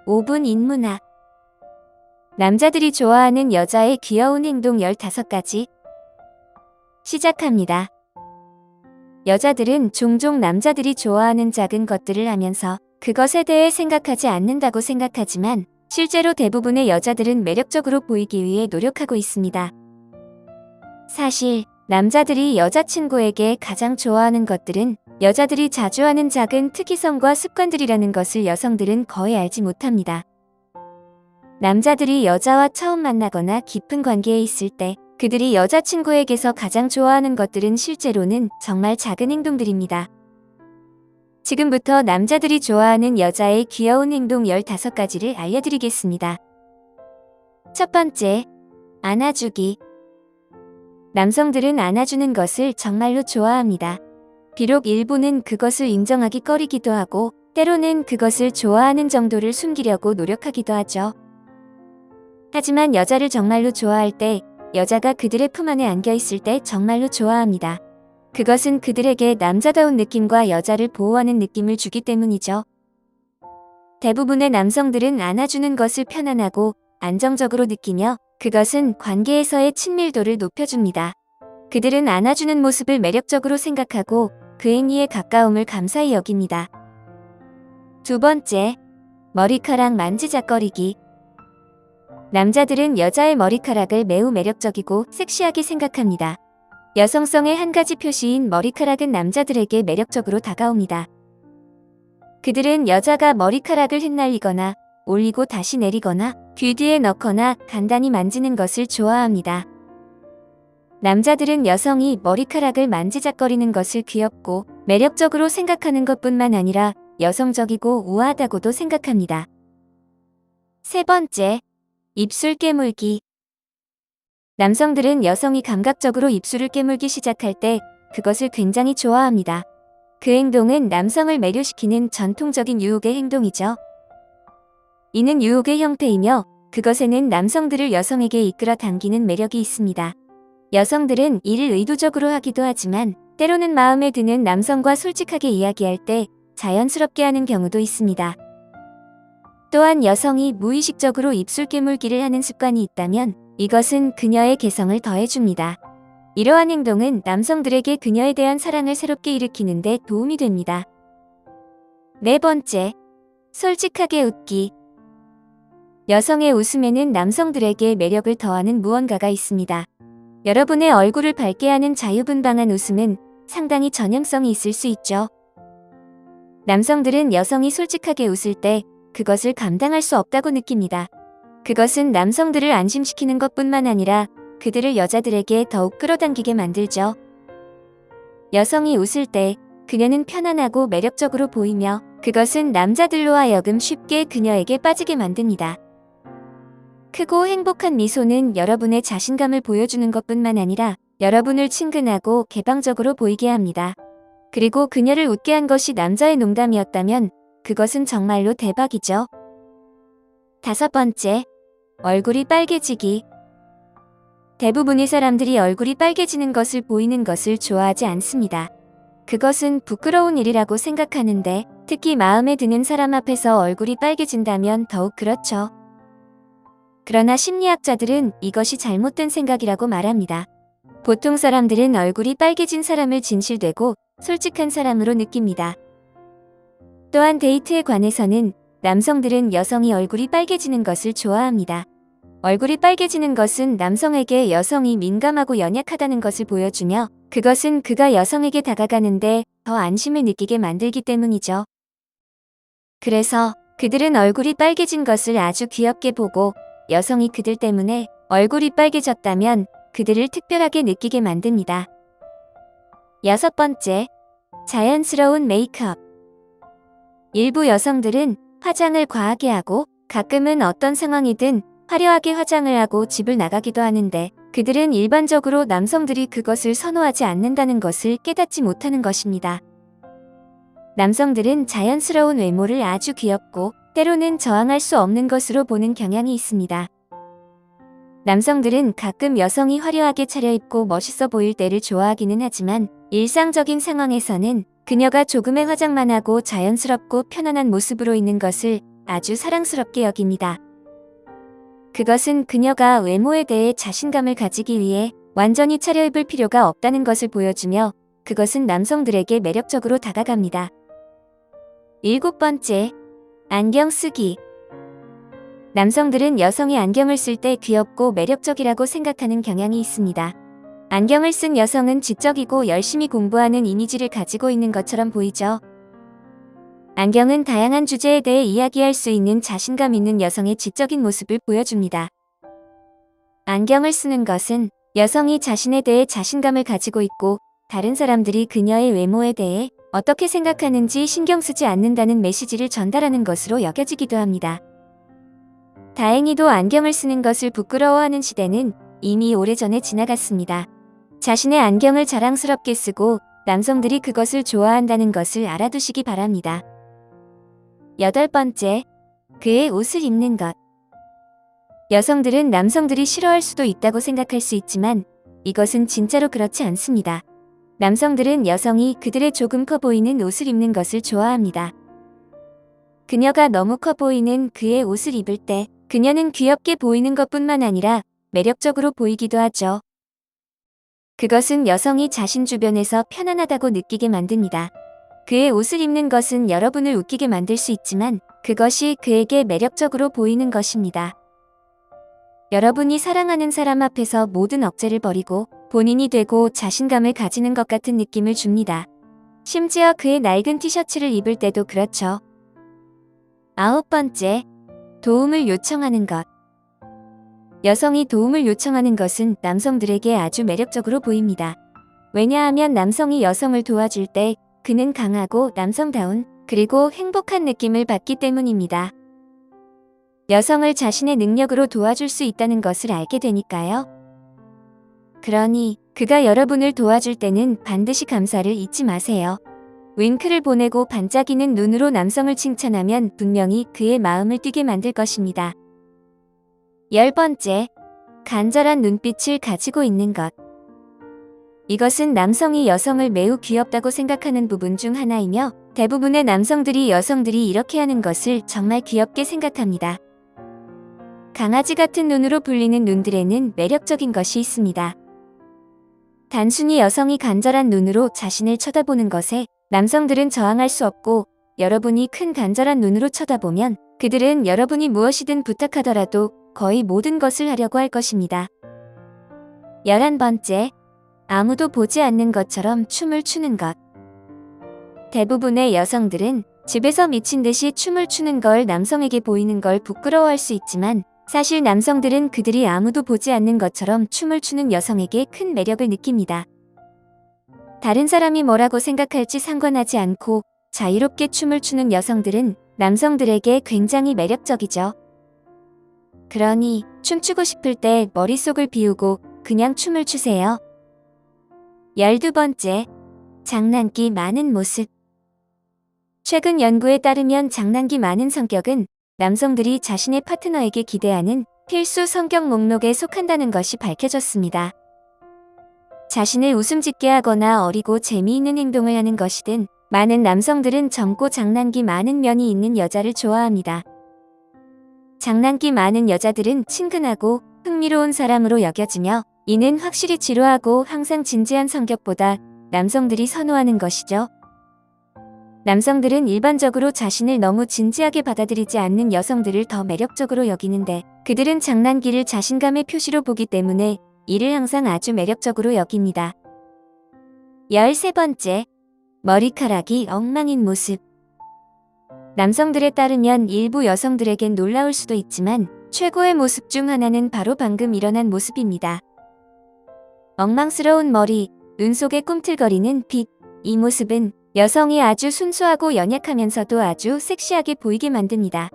5분 인문학. 남자들이 좋아하는 여자의 귀여운 행동 15가지. 시작합니다. 여자들은 종종 남자들이 좋아하는 작은 것들을 하면서 그것에 대해 생각하지 않는다고 생각하지만 실제로 대부분의 여자들은 매력적으로 보이기 위해 노력하고 있습니다. 사실 남자들이 여자친구에게 가장 좋아하는 것들은 여자들이 자주 하는 작은 특이성과 습관들이라는 것을 여성들은 거의 알지 못합니다. 남자들이 여자와 처음 만나거나 깊은 관계에 있을 때 그들이 여자친구에게서 가장 좋아하는 것들은 실제로는 정말 작은 행동들입니다. 지금부터 남자들이 좋아하는 여자의 귀여운 행동 15가지를 알려드리겠습니다. 첫 번째, 안아주기. 남성들은 안아주는 것을 정말로 좋아합니다. 비록 일부는 그것을 인정하기 꺼리기도 하고 때로는 그것을 좋아하는 정도를 숨기려고 노력하기도 하죠. 하지만 여자를 정말로 좋아할 때, 여자가 그들의 품 안에 안겨 있을 때 정말로 좋아합니다. 그것은 그들에게 남자다운 느낌과 여자를 보호하는 느낌을 주기 때문이죠. 대부분의 남성들은 안아주는 것을 편안하고 안정적으로 느끼며 그것은 관계에서의 친밀도를 높여줍니다. 그들은 안아주는 모습을 매력적으로 생각하고 그 행위에 가까움을 감사히 여깁니다. 두 번째, 머리카락 만지작거리기. 남자들은 여자의 머리카락을 매우 매력적이고 섹시하게 생각합니다. 여성성의 한 가지 표시인 머리카락은 남자들에게 매력적으로 다가옵니다. 그들은 여자가 머리카락을 흩날리거나 올리고 다시 내리거나 귀 뒤에 넣거나 간단히 만지는 것을 좋아합니다. 남자들은 여성이 머리카락을 만지작거리는 것을 귀엽고 매력적으로 생각하는 것뿐만 아니라 여성적이고 우아하다고도 생각합니다. 세 번째, 입술 깨물기. 남성들은 여성이 감각적으로 입술을 깨물기 시작할 때 그것을 굉장히 좋아합니다. 그 행동은 남성을 매료시키는 전통적인 유혹의 행동이죠. 이는 유혹의 형태이며 그것에는 남성들을 여성에게 이끌어 당기는 매력이 있습니다. 여성들은 이를 의도적으로 하기도 하지만 때로는 마음에 드는 남성과 솔직하게 이야기할 때 자연스럽게 하는 경우도 있습니다. 또한 여성이 무의식적으로 입술 깨물기를 하는 습관이 있다면 이것은 그녀의 개성을 더해줍니다. 이러한 행동은 남성들에게 그녀에 대한 사랑을 새롭게 일으키는 데 도움이 됩니다. 네 번째, 솔직하게 웃기. 여성의 웃음에는 남성들에게 매력을 더하는 무언가가 있습니다. 여러분의 얼굴을 밝게 하는 자유분방한 웃음은 상당히 전형성이 있을 수 있죠. 남성들은 여성이 솔직하게 웃을 때 그것을 감당할 수 없다고 느낍니다. 그것은 남성들을 안심시키는 것뿐만 아니라 그들을 여자들에게 더욱 끌어당기게 만들죠. 여성이 웃을 때 그녀는 편안하고 매력적으로 보이며 그것은 남자들로 하여금 쉽게 그녀에게 빠지게 만듭니다. 크고 행복한 미소는 여러분의 자신감을 보여주는 것뿐만 아니라 여러분을 친근하고 개방적으로 보이게 합니다. 그리고 그녀를 웃게 한 것이 남자의 농담이었다면 그것은 정말로 대박이죠. 다섯 번째, 얼굴이 빨개지기. 대부분의 사람들이 얼굴이 빨개지는 것을 보이는 것을 좋아하지 않습니다. 그것은 부끄러운 일이라고 생각하는데 특히 마음에 드는 사람 앞에서 얼굴이 빨개진다면 더욱 그렇죠. 그러나 심리학자들은 이것이 잘못된 생각이라고 말합니다. 보통 사람들은 얼굴이 빨개진 사람을 진실되고 솔직한 사람으로 느낍니다. 또한 데이트에 관해서는 남성들은 여성이 얼굴이 빨개지는 것을 좋아합니다. 얼굴이 빨개지는 것은 남성에게 여성이 민감하고 연약하다는 것을 보여주며 그것은 그가 여성에게 다가가는데 더 안심을 느끼게 만들기 때문이죠. 그래서 그들은 얼굴이 빨개진 것을 아주 귀엽게 보고 여성이 그들 때문에 얼굴이 빨개졌다면 그들을 특별하게 느끼게 만듭니다. 여섯 번째, 자연스러운 메이크업. 일부 여성들은 화장을 과하게 하고 가끔은 어떤 상황이든 화려하게 화장을 하고 집을 나가기도 하는데 그들은 일반적으로 남성들이 그것을 선호하지 않는다는 것을 깨닫지 못하는 것입니다. 남성들은 자연스러운 외모를 아주 귀엽고 때로는 저항할 수 없는 것으로 보는 경향이 있습니다. 남성들은 가끔 여성이 화려하게 차려입고 멋있어 보일 때를 좋아하기는 하지만 일상적인 상황에서는 그녀가 조금의 화장만 하고 자연스럽고 편안한 모습으로 있는 것을 아주 사랑스럽게 여깁니다. 그것은 그녀가 외모에 대해 자신감을 가지기 위해 완전히 차려입을 필요가 없다는 것을 보여주며 그것은 남성들에게 매력적으로 다가갑니다. 7번째, 안경 쓰기. 남성들은 여성이 안경을 쓸 때 귀엽고 매력적이라고 생각하는 경향이 있습니다. 안경을 쓴 여성은 지적이고 열심히 공부하는 이미지를 가지고 있는 것처럼 보이죠. 안경은 다양한 주제에 대해 이야기할 수 있는 자신감 있는 여성의 지적인 모습을 보여줍니다. 안경을 쓰는 것은 여성이 자신에 대해 자신감을 가지고 있고 다른 사람들이 그녀의 외모에 대해 어떻게 생각하는지 신경 쓰지 않는다는 메시지를 전달하는 것으로 여겨지기도 합니다. 다행히도 안경을 쓰는 것을 부끄러워하는 시대는 이미 오래전에 지나갔습니다. 자신의 안경을 자랑스럽게 쓰고 남성들이 그것을 좋아한다는 것을 알아두시기 바랍니다. 8번째, 그의 옷을 입는 것. 여성들은 남성들이 싫어할 수도 있다고 생각할 수 있지만 이것은 진짜로 그렇지 않습니다. 남성들은 여성이 그들의 조금 커 보이는 옷을 입는 것을 좋아합니다. 그녀가 너무 커 보이는 그의 옷을 입을 때 그녀는 귀엽게 보이는 것뿐만 아니라 매력적으로 보이기도 하죠. 그것은 여성이 자신 주변에서 편안하다고 느끼게 만듭니다. 그의 옷을 입는 것은 여러분을 웃기게 만들 수 있지만 그것이 그에게 매력적으로 보이는 것입니다. 여러분이 사랑하는 사람 앞에서 모든 억제를 버리고 본인이 되고 자신감을 가지는 것 같은 느낌을 줍니다. 심지어 그의 낡은 티셔츠를 입을 때도 그렇죠. 9번째, 도움을 요청하는 것. 여성이 도움을 요청하는 것은 남성들에게 아주 매력적으로 보입니다. 왜냐하면 남성이 여성을 도와줄 때 그는 강하고 남성다운 그리고 행복한 느낌을 받기 때문입니다. 여성을 자신의 능력으로 도와줄 수 있다는 것을 알게 되니까요. 그러니 그가 여러분을 도와줄 때는 반드시 감사를 잊지 마세요. 윙크를 보내고 반짝이는 눈으로 남성을 칭찬하면 분명히 그의 마음을 뛰게 만들 것입니다. 10번째, 간절한 눈빛을 가지고 있는 것. 이것은 남성이 여성을 매우 귀엽다고 생각하는 부분 중 하나이며 대부분의 남성들이 여성들이 이렇게 하는 것을 정말 귀엽게 생각합니다. 강아지 같은 눈으로 불리는 눈들에는 매력적인 것이 있습니다. 단순히 여성이 간절한 눈으로 자신을 쳐다보는 것에 남성들은 저항할 수 없고 여러분이 큰 간절한 눈으로 쳐다보면 그들은 여러분이 무엇이든 부탁하더라도 거의 모든 것을 하려고 할 것입니다. 11번째, 아무도 보지 않는 것처럼 춤을 추는 것. 대부분의 여성들은 집에서 미친 듯이 춤을 추는 걸 남성에게 보이는 걸 부끄러워할 수 있지만 사실 남성들은 그들이 아무도 보지 않는 것처럼 춤을 추는 여성에게 큰 매력을 느낍니다. 다른 사람이 뭐라고 생각할지 상관하지 않고 자유롭게 춤을 추는 여성들은 남성들에게 굉장히 매력적이죠. 그러니 춤추고 싶을 때 머릿속을 비우고 그냥 춤을 추세요. 12번째, 장난기 많은 모습. 최근 연구에 따르면 장난기 많은 성격은 남성들이 자신의 파트너에게 기대하는 필수 성격 목록에 속한다는 것이 밝혀졌습니다. 자신을 웃음 짓게 하거나 어리고 재미있는 행동을 하는 것이든 많은 남성들은 젊고 장난기 많은 면이 있는 여자를 좋아합니다. 장난기 많은 여자들은 친근하고 흥미로운 사람으로 여겨지며 이는 확실히 지루하고 항상 진지한 성격보다 남성들이 선호하는 것이죠. 남성들은 일반적으로 자신을 너무 진지하게 받아들이지 않는 여성들을 더 매력적으로 여기는데 그들은 장난기를 자신감의 표시로 보기 때문에 이를 항상 아주 매력적으로 여깁니다. 13번째, 머리카락이 엉망인 모습. 남성들에 따르면 일부 여성들에겐 놀라울 수도 있지만 최고의 모습 중 하나는 바로 방금 일어난 모습입니다. 엉망스러운 머리, 눈 속에 꿈틀거리는 빛, 이 모습은 여성이 아주 순수하고 연약하면서도 아주 섹시하게 보이게 만듭니다.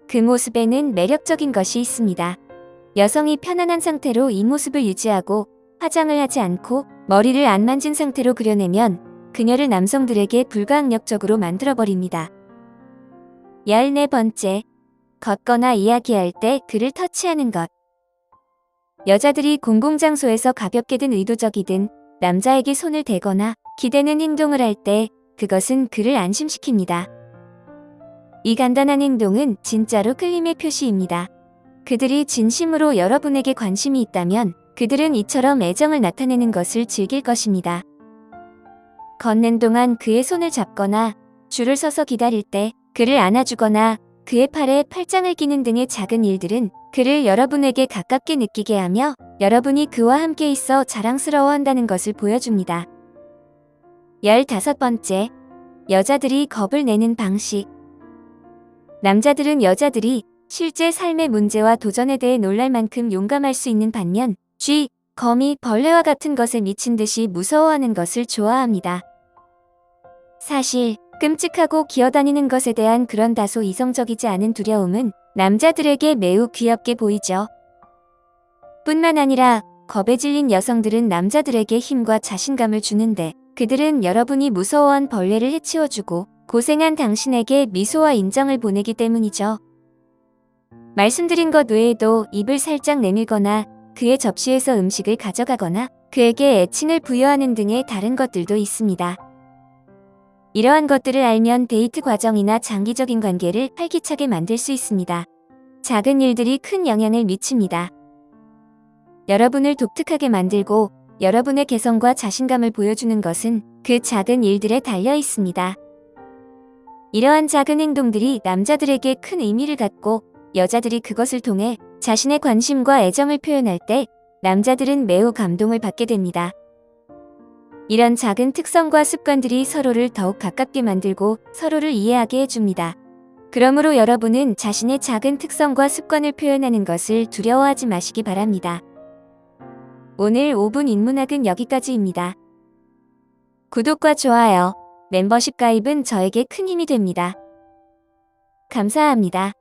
그 모습에는 매력적인 것이 있습니다. 여성이 편안한 상태로 이 모습을 유지하고 화장을 하지 않고 머리를 안 만진 상태로 그려내면 그녀를 남성들에게 불가항력적으로 만들어버립니다. 14번째, 걷거나 이야기할 때 그를 터치하는 것. 여자들이 공공장소에서 가볍게든 의도적이든 남자에게 손을 대거나 기대는 행동을 할 때 그것은 그를 안심시킵니다. 이 간단한 행동은 진짜로 끌림의 표시입니다. 그들이 진심으로 여러분에게 관심이 있다면 그들은 이처럼 애정을 나타내는 것을 즐길 것입니다. 걷는 동안 그의 손을 잡거나 줄을 서서 기다릴 때 그를 안아주거나 그의 팔에 팔짱을 끼는 등의 작은 일들은 그를 여러분에게 가깝게 느끼게 하며 여러분이 그와 함께 있어 자랑스러워한다는 것을 보여줍니다. 15번째, 여자들이 겁을 내는 방식. 남자들은 여자들이 실제 삶의 문제와 도전에 대해 놀랄 만큼 용감할 수 있는 반면 쥐, 거미, 벌레와 같은 것에 미친 듯이 무서워하는 것을 좋아합니다. 사실 끔찍하고 기어다니는 것에 대한 그런 다소 이성적이지 않은 두려움은 남자들에게 매우 귀엽게 보이죠. 뿐만 아니라 겁에 질린 여성들은 남자들에게 힘과 자신감을 주는데 그들은 여러분이 무서워한 벌레를 해치워주고 고생한 당신에게 미소와 인정을 보내기 때문이죠. 말씀드린 것 외에도 입을 살짝 내밀거나 그의 접시에서 음식을 가져가거나 그에게 애칭을 부여하는 등의 다른 것들도 있습니다. 이러한 것들을 알면 데이트 과정이나 장기적인 관계를 활기차게 만들 수 있습니다. 작은 일들이 큰 영향을 미칩니다. 여러분을 독특하게 만들고 여러분의 개성과 자신감을 보여주는 것은 그 작은 일들에 달려 있습니다. 이러한 작은 행동들이 남자들에게 큰 의미를 갖고 여자들이 그것을 통해 자신의 관심과 애정을 표현할 때 남자들은 매우 감동을 받게 됩니다. 이런 작은 특성과 습관들이 서로를 더욱 가깝게 만들고 서로를 이해하게 해줍니다. 그러므로 여러분은 자신의 작은 특성과 습관을 표현하는 것을 두려워하지 마시기 바랍니다. 오늘 5분 인문학은 여기까지입니다. 구독과 좋아요, 멤버십 가입은 저에게 큰 힘이 됩니다. 감사합니다.